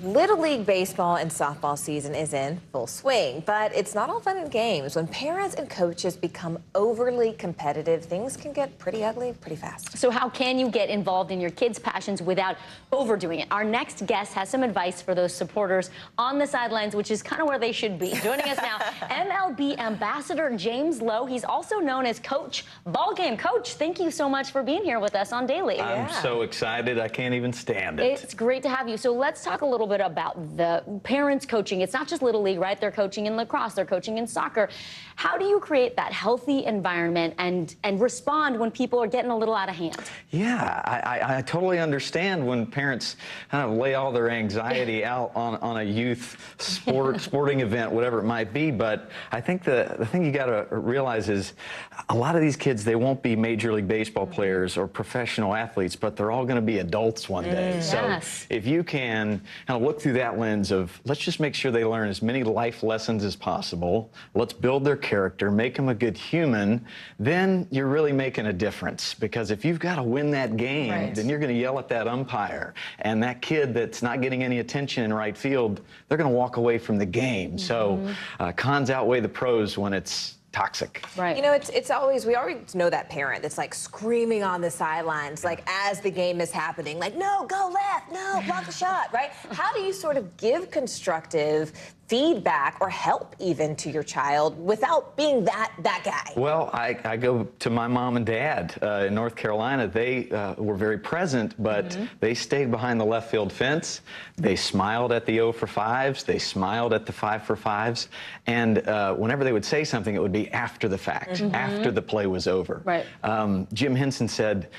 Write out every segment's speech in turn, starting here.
Little League baseball and softball season is in full swing, but it's not all fun and games. When parents and coaches become overly competitive, things can get pretty ugly pretty fast. So how can you get involved in your kids' passions without overdoing it? Our next guest has some advice for those supporters on the sidelines, which is kind of where they should be. Joining us now, MLB ambassador James Lowe. He's also known as Coach Ballgame. Coach, thank you so much for being here with us on Daily. I'm so excited. I can't even stand it. It's great to have you. So let's talk a little bit about the parents coaching. It's not just Little League, right? They're coaching in lacrosse, they're coaching in soccer. How do you create that healthy environment and respond when people are getting a little out of hand? Yeah, I totally understand when parents kind of lay all their anxiety out on a youth sporting event, whatever it might be. But I think the thing you got to realize is a lot of these kids, they won't be Major League Baseball players or professional athletes, but they're all going to be adults one day. So if you can kind of look through that lens of, let's just make sure they learn as many life lessons as possible. Let's build their character, make them a good human. Then you're really making a difference. Because if you've got to win that game, then you're going to yell at that umpire. And that kid that's not getting any attention in right field, they're going to walk away from the game. So cons outweigh the pros when it's toxic. Right. You know, it's always, we always know that parent that's like screaming on the sidelines, like as the game is happening, like, no, go left, no, block the shot, right? How do you sort of give constructive feedback or help even to your child without being that guy? Well, I go to my mom and dad in North Carolina. They were very present, but they stayed behind the left field fence. They smiled at the 0 for 5s. They smiled at the 5 for 5s. And whenever they would say something, it would be after the fact, after the play was over. Right. Jim Henson said,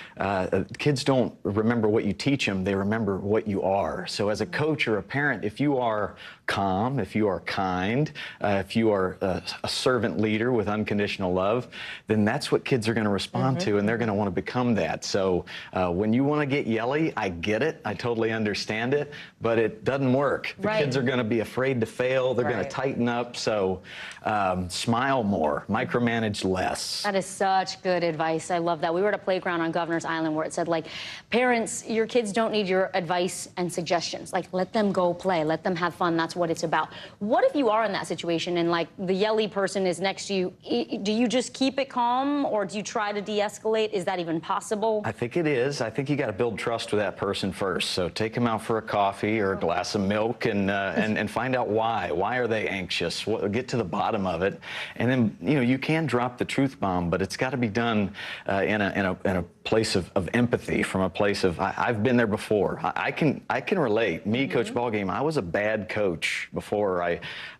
kids don't remember what you teach them, they remember what you are. So as a coach or a parent, if you are calm, if you are kind, if you are a servant leader with unconditional love, then that's what kids are going to respond to, and they're going to want to become that. So when you want to get yelly, I get it. I totally understand it, but it doesn't work. The kids are going to be afraid to fail. They're going to tighten up. So smile more, micromanage less. That is such good advice. I love that. We were at a playground on Governor's Island where it said, like, parents, your kids don't need your advice and suggestions. Like, let them go play. Let them have fun. That's what it's about. What if you are in that situation and, like, the yelly person is next to you? Do you just keep it calm, or do you try to de-escalate? Is that even possible? I think it is. I think you got to build trust with that person first. So take them out for a coffee or a glass of milk and find out why. Why are they anxious? Get to the bottom of it. And then, you know, you can drop the truth bomb, but it's got to be done in a place of empathy, from a place of, I've been there before. I can relate. Me, Coach Ballgame, I was a bad coach before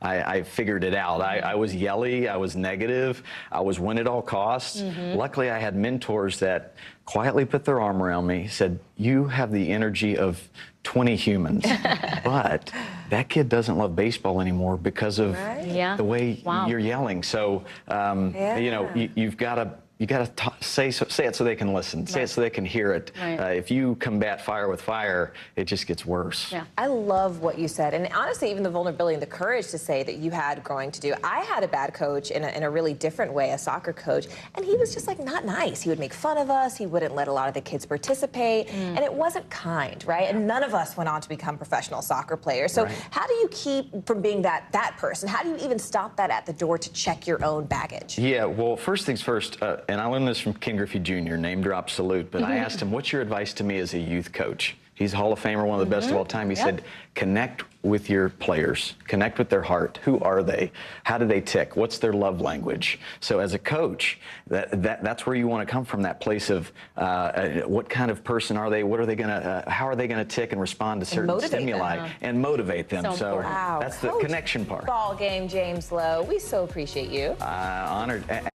I figured it out. I was yelly, I was negative, I was win at all costs. Luckily, I had mentors that quietly put their arm around me, said, you have the energy of 20 humans, but that kid doesn't love baseball anymore because of the way you're yelling. So, you know, you've got to say it so they can listen. Say it so they can hear it. If you combat fire with fire, it just gets worse. I love what you said. And honestly, even the vulnerability and the courage to say that you had growing to do. I had a bad coach in a really different way, a soccer coach, and he was just like not nice. He would make fun of us. He wouldn't let a lot of the kids participate. And it wasn't kind, right? And none of us went on to become professional soccer players. So how do you keep from being that person? How do you even stop that at the door to check your own baggage? Yeah, well, first things first, and I learned this from King Griffey Jr., name drop salute, but I asked him, what's your advice to me as a youth coach? He's a Hall of Famer, one of the best of all time. He said, connect with your players, connect with their heart. Who are they? How do they tick? What's their love language? So as a coach, that's where you want to come from, that place of what kind of person are they? What are they going to, how are they going to tick and respond to certain stimuli and motivate them? So that's the connection part. Ballgame, James Lowe, we so appreciate you. Honored.